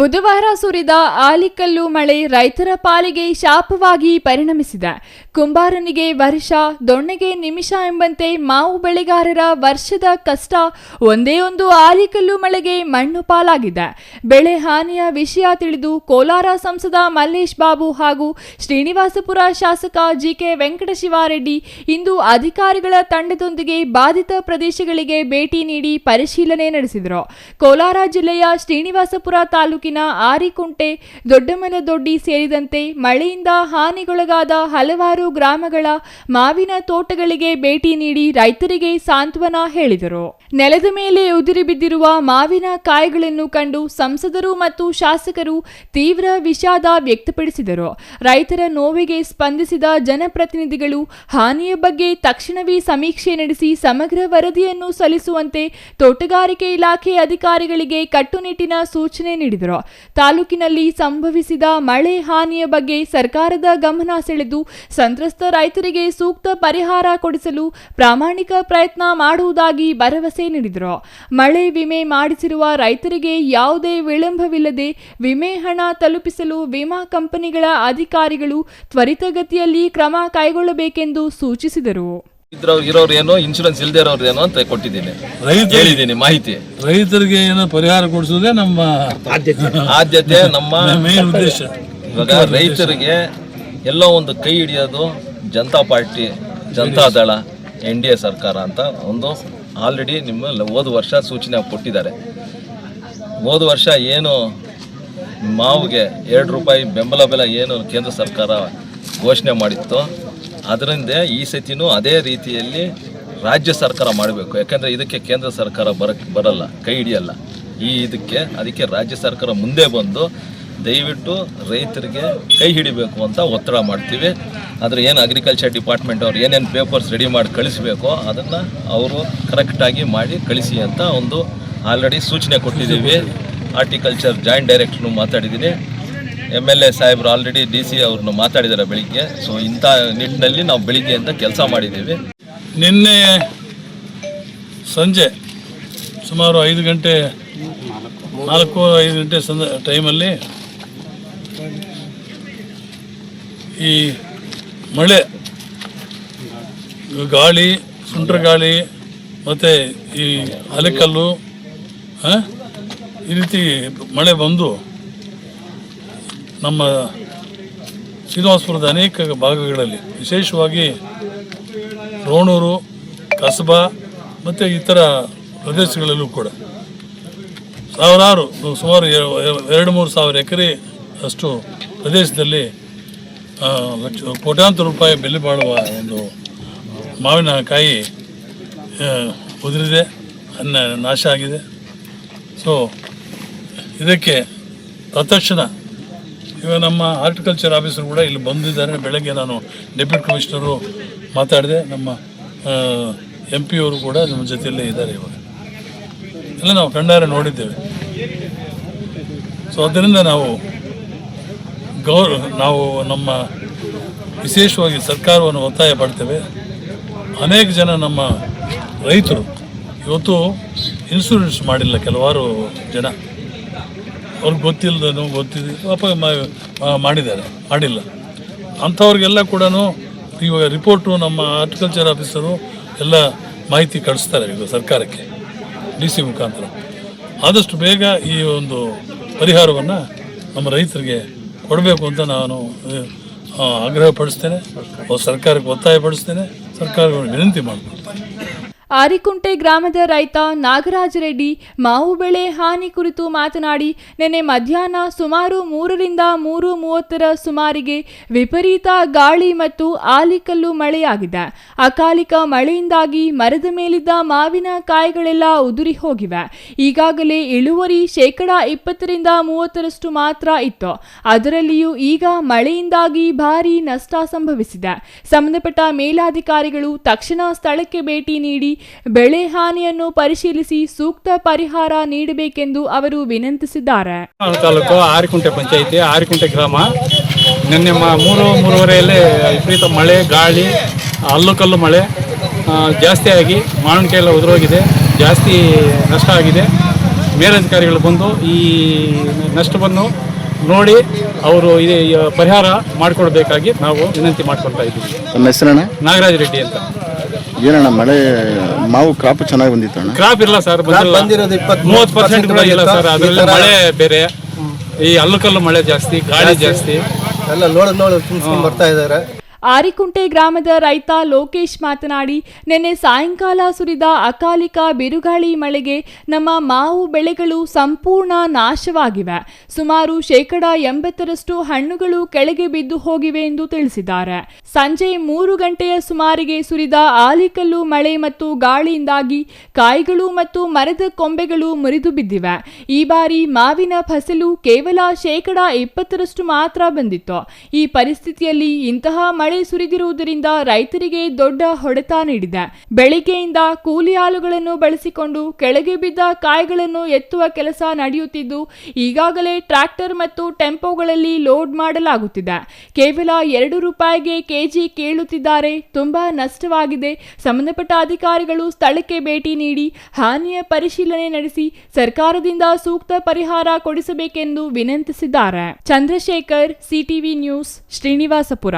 ಬುಧವಾರ ಸುರಿದ ಆಲಿಕಲ್ಲು ಮಳೆ ರೈತರ ಪಾಲಿಗೆ ಶಾಪವಾಗಿ ಪರಿಣಮಿಸಿದೆ. ಕುಂಬಾರನಿಗೆ ವರ್ಷ, ದೊಣ್ಣೆಗೆ ನಿಮಿಷ ಎಂಬಂತೆ ಮಾವು ಬೆಳೆಗಾರರ ವರ್ಷದ ಕಷ್ಟ ಒಂದೇ ಒಂದು ಆಲಿಕಲ್ಲು ಮಳೆಗೆ ಮಣ್ಣು ಪಾಲಾಗಿದೆ. ಬೆಳೆ ಹಾನಿಯ ವಿಷಯ ತಿಳಿದು ಕೋಲಾರ ಸಂಸದ ಮಲ್ಲೇಶ್ ಬಾಬು ಹಾಗೂ ಶ್ರೀನಿವಾಸಪುರ ಶಾಸಕ ಜಿಕೆ ವೆಂಕಟಶಿವಾರೆಡ್ಡಿ ಇಂದು ಅಧಿಕಾರಿಗಳ ತಂಡದೊಂದಿಗೆ ಬಾಧಿತ ಪ್ರದೇಶಗಳಿಗೆ ಭೇಟಿ ನೀಡಿ ಪರಿಶೀಲನೆ ನಡೆಸಿದರು. ಕೋಲಾರ ಜಿಲ್ಲೆಯ ಶ್ರೀನಿವಾಸಪುರ ತಾಲೂಕಿನ ಆರಿಕುಂಟೆ, ದೊಡ್ಡಮಲದೊಡ್ಡಿ ಸೇರಿದಂತೆ ಮಳೆಯಿಂದ ಹಾನಿಗೊಳಗಾದ ಹಲವಾರು ಗ್ರಾಮಗಳ ಮಾವಿನ ತೋಟಗಳಿಗೆ ಭೇಟಿ ನೀಡಿ ರೈತರಿಗೆ ಸಾಂತ್ವನ ಹೇಳಿದರು. ನೆಲದ ಮೇಲೆ ಉದುರಿ ಬಿದ್ದಿರುವ ಮಾವಿನ ಕಾಯಿಗಳನ್ನು ಕಂಡು ಸಂಸದರು ಮತ್ತು ಶಾಸಕರು ತೀವ್ರ ವಿಷಾದ ವ್ಯಕ್ತಪಡಿಸಿದರು. ರೈತರ ನೋವಿಗೆ ಸ್ಪಂದಿಸಿದ ಜನಪ್ರತಿನಿಧಿಗಳು ಹಾನಿಯ ಬಗ್ಗೆ ತಕ್ಷಣವೇ ಸಮೀಕ್ಷೆ ನಡೆಸಿ ಸಮಗ್ರ ವರದಿಯನ್ನು ಸಲ್ಲಿಸುವಂತೆ ತೋಟಗಾರಿಕೆ ಇಲಾಖೆ ಅಧಿಕಾರಿಗಳಿಗೆ ಕಟ್ಟುನಿಟ್ಟಿನ ಸೂಚನೆ ನೀಡಿದರು. ತಾಲೂಕಿನಲ್ಲಿ ಸಂಭವಿಸಿದ ಮಳೆ ಹಾನಿಯ ಬಗ್ಗೆ ಸರ್ಕಾರದ ಗಮನ ಸೆಳೆದು ಸಂತ್ರಸ್ತ ರೈತರಿಗೆ ಸೂಕ್ತ ಪರಿಹಾರ ಕೊಡಿಸಲು ಪ್ರಾಮಾಣಿಕ ಪ್ರಯತ್ನ ಮಾಡುವುದಾಗಿ ಭರವಸೆ ನೀಡಿದರು. ಮಳೆ ವಿಮೆ ಮಾಡಿಸಿರುವ ರೈತರಿಗೆ ಯಾವುದೇ ವಿಳಂಬವಿಲ್ಲದೆ ವಿಮೆ ಹಣ ತಲುಪಿಸಲು ವಿಮಾ ಕಂಪನಿಗಳ ಅಧಿಕಾರಿಗಳು ತ್ವರಿತಗತಿಯಲ್ಲಿ ಕ್ರಮ ಕೈಗೊಳ್ಳಬೇಕೆಂದು ಸೂಚಿಸಿದರು. ಇರೋರು ಏನೋ ಇನ್ಶೂರೆನ್ಸ್ ಇಲ್ಲದೆ ಇರೋರು ಏನೋ ಅಂತ ಕೊಟ್ಟಿದ್ದೀನಿ, ಹೇಳಿದ್ದೀನಿ ಮಾಹಿತಿ. ರೈತರಿಗೆ ಏನೋ ಪರಿಹಾರ ಕೊಡಿಸೋದೇ ನಮ್ಮ ಆದ್ಯತೆ, ನಮ್ಮ ಮೇನ್ ಉದ್ದೇಶ. ಇವಾಗ ರೈತರಿಗೆ ಎಲ್ಲೋ ಒಂದು ಕೈ ಹಿಡಿಯೋದು ಜನತಾ ಪಾರ್ಟಿ, ಜನತಾದಳ, NDA ಸರ್ಕಾರ ಅಂತ ಒಂದು ಆಲ್ರೆಡಿ ನಿಮ್ಮ ಹೋದ ವರ್ಷ ಸೂಚನೆ ಕೊಟ್ಟಿದ್ದಾರೆ. ಹೋದ ವರ್ಷ ಏನು ಮಾವಿಗೆ 2 ರೂಪಾಯಿ ಬೆಂಬಲ ಬೆಲೆ ಏನು ಕೇಂದ್ರ ಸರ್ಕಾರ ಘೋಷಣೆ ಮಾಡಿತ್ತು, ಅದರಿಂದ ಈ ಸತಿನೂ ಅದೇ ರೀತಿಯಲ್ಲಿ ರಾಜ್ಯ ಸರ್ಕಾರ ಮಾಡಬೇಕು. ಯಾಕಂದರೆ ಇದಕ್ಕೆ ಕೇಂದ್ರ ಸರ್ಕಾರ ಬರಲ್ಲ, ಕೈ ಹಿಡಿಯಲ್ಲ. ಅದಕ್ಕೆ ರಾಜ್ಯ ಸರ್ಕಾರ ಮುಂದೆ ಬಂದು ದಯವಿಟ್ಟು ರೈತರಿಗೆ ಕೈ ಹಿಡಿಬೇಕು ಅಂತ ಒತ್ತಡ ಮಾಡ್ತೀವಿ. ಆದರೆ ಏನು ಅಗ್ರಿಕಲ್ಚರ್ ಡಿಪಾರ್ಟ್ಮೆಂಟ್ ಅವ್ರು ಏನೇನು ಪೇಪರ್ಸ್ ರೆಡಿ ಮಾಡಿ ಕಳಿಸ್ಬೇಕೋ ಅದನ್ನು ಅವರು ಕರೆಕ್ಟಾಗಿ ಮಾಡಿ ಕಳಿಸಿ ಅಂತ ಒಂದು ಆಲ್ರೆಡಿ ಸೂಚನೆ ಕೊಟ್ಟಿದ್ದೀವಿ. ಹಾರ್ಟಿಕಲ್ಚರ್ ಜಾಯಿಂಟ್ ಡೈರೆಕ್ಟ್ರು ಮಾತಾಡಿದ್ದೀನಿ, MLA ಸಾಹೇಬರು ಆಲ್ರೆಡಿ DC ಅವ್ರನ್ನ ಮಾತಾಡಿದ್ದಾರೆ ಬೆಳಿಗ್ಗೆ. ಸೊ ಇಂಥ ನಿಟ್ಟಿನಲ್ಲಿ ನಾವು ಬೆಳಿಗ್ಗೆಯಿಂದ ಕೆಲಸ ಮಾಡಿದ್ದೀವಿ. ನಿನ್ನೆ ಸಂಜೆ ಸುಮಾರು 5 ಗಂಟೆ 4-5 ಗಂಟೆ ಟೈಮಲ್ಲಿ ಈ ಮಳೆ, ಗಾಳಿ, ಸುಂಟರ ಗಾಳಿ ಮತ್ತು ಈ ಆಲಿಕಲ್ಲು ಈ ರೀತಿ ಮಳೆ ಬಂದು ನಮ್ಮ ಶ್ರೀನಿವಾಸಪುರದ ಅನೇಕ ಭಾಗಗಳಲ್ಲಿ, ವಿಶೇಷವಾಗಿ ರೋಣೂರು, ಕಸಬಾ ಮತ್ತು ಇತರ ಪ್ರದೇಶಗಳಲ್ಲೂ ಕೂಡ ಸುಮಾರು 2-3 ಸಾವಿರ ಎಕರೆ ಅಷ್ಟು ಪ್ರದೇಶದಲ್ಲಿ ಕೋಟ್ಯಾಂತರ ರೂಪಾಯಿ ಬೆಲೆ ಬಾಳುವ ಒಂದು ಮಾವಿನಕಾಯಿ ಉದುರಿದೆ, ನಾಶ ಆಗಿದೆ. ಸೊ ಇದಕ್ಕೆ ತತ್ಕ್ಷಣ ಇವಾಗ ನಮ್ಮ ಹಾರ್ಟಿಕಲ್ಚರ್ ಆಫೀಸರ್ ಕೂಡ ಇಲ್ಲಿ ಬಂದಿದ್ದಾರೆ. ಬೆಳಗ್ಗೆ ನಾನು ಡೆಪ್ಯೂಟಿ ಕಮಿಷನರು ಮಾತಾಡಿದೆ, ನಮ್ಮ MP ಅವರು ಕೂಡ ನಮ್ಮ ಜೊತೆಯಲ್ಲೇ ಇದ್ದಾರೆ. ಇವಾಗ ಎಲ್ಲ ನಾವು ಕಣ್ಣಾರೆ ನೋಡಿದ್ದೇವೆ. ಸೊ ಅದರಿಂದ ನಾವು ನಮ್ಮ ವಿಶೇಷವಾಗಿ ಸರ್ಕಾರವನ್ನು ಒತ್ತಾಯ ಪಡ್ತೇವೆ. ಅನೇಕ ಜನ ನಮ್ಮ ರೈತರು ಇವತ್ತು ಇನ್ಶೂರೆನ್ಸ್ ಮಾಡಿಲ್ಲ, ಕೆಲವಾರು ಜನ ಅವ್ರಿಗೆ ಗೊತ್ತಿಲ್ಲದನು ಗೊತ್ತಿದೆ ಮಾಡಿಲ್ಲ. ಅಂಥವ್ರಿಗೆಲ್ಲ ಕೂಡ ಇವಾಗ ರಿಪೋರ್ಟು ನಮ್ಮ ಹಾರ್ಟಿಕಲ್ಚರ್ ಆಫೀಸರು ಎಲ್ಲ ಮಾಹಿತಿ ಕಳಿಸ್ತಾರೆ ಈಗ ಸರ್ಕಾರಕ್ಕೆ DC ಮುಖಾಂತರ. ಆದಷ್ಟು ಬೇಗ ಈ ಒಂದು ಪರಿಹಾರವನ್ನು ನಮ್ಮ ರೈತರಿಗೆ ಕೊಡಬೇಕು ಅಂತ ನಾನು ಆಗ್ರಹ ಪಡಿಸ್ತೇನೆ, ಸರ್ಕಾರಕ್ಕೆ ಒತ್ತಾಯ ಪಡಿಸ್ತೇನೆ, ಸರ್ಕಾರವನ್ನು ವಿನಂತಿ ಮಾಡ್ಕೊಳ್ತೇನೆ. ಆರಿಕುಂಟೆ ಗ್ರಾಮದ ರೈತ ನಾಗರಾಜ ರೆಡ್ಡಿ ಮಾವು ಬೆಳೆ ಹಾನಿ ಕುರಿತು ಮಾತನಾಡಿ, ನಿನ್ನೆ ಮಧ್ಯಾಹ್ನ ಸುಮಾರು 3ರಿಂದ 3:30 ಸುಮಾರಿಗೆ ವಿಪರೀತ ಗಾಳಿ ಮತ್ತು ಆಲಿಕಲ್ಲು ಮಳೆಯಾಗಿದೆ. ಅಕಾಲಿಕ ಮಳೆಯಿಂದಾಗಿ ಮರದ ಮೇಲಿದ್ದ ಮಾವಿನ ಕಾಯಿಗಳೆಲ್ಲ ಉದುರಿ ಹೋಗಿವೆ. ಈಗಾಗಲೇ ಇಳುವರಿ 20% 30% ಮಾತ್ರ ಇತ್ತು. ಅದರಲ್ಲಿಯೂ ಈಗ ಮಳೆಯಿಂದಾಗಿ ಭಾರೀ ನಷ್ಟ ಸಂಭವಿಸಿದೆ. ಸಂಬಂಧಪಟ್ಟ ಮೇಲಾಧಿಕಾರಿಗಳು ತಕ್ಷಣ ಸ್ಥಳಕ್ಕೆ ಭೇಟಿ ನೀಡಿ ಬೆಳೆ ಹಾನಿಯನ್ನು ಪರಿಶೀಲಿಸಿ ಸೂಕ್ತ ಪರಿಹಾರ ನೀಡಬೇಕೆಂದು ಅವರು ವಿನಂತಿಸಿದ್ದಾರೆ. ತಾಲೂಕು ಆರಿಕುಂಟೆ ಪಂಚಾಯಿತಿ, ಆರಿಕುಂಟೆ ಗ್ರಾಮ. ನಿನ್ನೆ 3:30 ವಿಪರೀತ ಮಳೆ, ಗಾಳಿ, ಹಲ್ಲುಕಲ್ಲು ಮಳೆ ಜಾಸ್ತಿಯಾಗಿ ಮಾವಿನಕಾಯಿ ಎಲ್ಲ ಉದುರೋಗಿದೆ, ಜಾಸ್ತಿ ನಷ್ಟ ಆಗಿದೆ. ಮೇಲಧಿಕಾರಿಗಳು ಬಂದು ಈ ನಷ್ಟವನ್ನು ನೋಡಿ ಅವರು ಈ ಪರಿಹಾರ ಮಾಡಿಕೊಡ್ಬೇಕಾಗಿ ನಾವು ವಿನಂತಿ ಮಾಡ್ಕೊಳ್ತಾ ಇದ್ದೀವಿ. ನಮ್ಮ ಹೆಸರಣ್ಣ? ನಾಗರಾಜ್ ರೆಡ್ಡಿ ಅಂತ. ಏನಣ್ಣ ಮಳೆ ಮಾವು ಕ್ರಾಪ್ ಚೆನ್ನಾಗಿ ಬಂದಿತ್ತು ಅಣ್ಣ? ಕ್ರಾಪ್ ಇಲ್ಲ ಸರ್, 30% ಕೂಡ ಇಲ್ಲ ಸರ್. ಅದರಲ್ಲಿ ಮಳೆ ಬೇರೆ, ಈ ಅಲ್ಲುಕಲ್ಲು ಮಳೆ ಜಾಸ್ತಿ, ಗಾಳಿ ಜಾಸ್ತಿ, ಎಲ್ಲ ನೋಡು ತುಂಬಿಸ್ಕೊಂಡು ಬರ್ತಾ ಇದ್ದಾರೆ. ಆರಿಕುಂಟೆ ಗ್ರಾಮದ ರೈತ ಲೋಕೇಶ್ ಮಾತನಾಡಿ, ನಿನ್ನೆ ಸಾಯಂಕಾಲ ಸುರಿದ ಅಕಾಲಿಕ ಬಿರುಗಾಳಿ ಮಳೆಗೆ ನಮ್ಮ ಮಾವು ಬೆಳೆಗಳು ಸಂಪೂರ್ಣ ನಾಶವಾಗಿವೆ. ಸುಮಾರು 80% ಹಣ್ಣುಗಳು ಕೆಳಗೆ ಬಿದ್ದು ಹೋಗಿವೆ ಎಂದು ತಿಳಿಸಿದ್ದಾರೆ. ಸಂಜೆ 3 ಗಂಟೆಯ ಸುಮಾರಿಗೆ ಸುರಿದ ಆಲಿಕಲ್ಲು ಮಳೆ ಮತ್ತು ಗಾಳಿಯಿಂದಾಗಿ ಕಾಯಿಗಳು ಮತ್ತು ಮರದ ಕೊಂಬೆಗಳು ಮುರಿದು ಬಿದ್ದಿವೆ. ಈ ಬಾರಿ ಮಾವಿನ ಫಸಲು ಕೇವಲ 20% ಮಾತ್ರ ಬಂದಿತ್ತು. ಈ ಪರಿಸ್ಥಿತಿಯಲ್ಲಿ ಇಂತಹ ಮಳೆ ಸುರಿದಿರುವುದರಿಂದ ರೈತರಿಗೆ ದೊಡ್ಡ ಹೊಡೆತ ನೀಡಿದೆ. ಬೆಳಿಗ್ಗೆಯಿಂದ ಕೂಲಿ ಆಳುಗಳನ್ನು ಬಳಸಿಕೊಂಡು ಕೆಳಗೆ ಬಿದ್ದ ಕಾಯಿಗಳನ್ನು ಎತ್ತುವ ಕೆಲಸ ನಡೆಯುತ್ತಿದ್ದು, ಈಗಾಗಲೇ ಟ್ರ್ಯಾಕ್ಟರ್ ಮತ್ತು ಟೆಂಪೋಗಳಲ್ಲಿ ಲೋಡ್ ಮಾಡಲಾಗುತ್ತಿದೆ. ಕೇವಲ 2 ರೂಪಾಯಿಗೆ ಕೆಜಿ ಕೇಳುತ್ತಿದ್ದಾರೆ. ತುಂಬಾ ನಷ್ಟವಾಗಿದೆ. ಸಂಬಂಧಪಟ್ಟ ಅಧಿಕಾರಿಗಳು ಸ್ಥಳಕ್ಕೆ ಭೇಟಿ ನೀಡಿ ಹಾನಿಯ ಪರಿಶೀಲನೆ ನಡೆಸಿ ಸರ್ಕಾರದಿಂದ ಸೂಕ್ತ ಪರಿಹಾರ ಕೊಡಿಸಬೇಕೆಂದು ವಿನಂತಿಸಿದ್ದಾರೆ. Chandrashekhar, CTV news, Srinivaspur.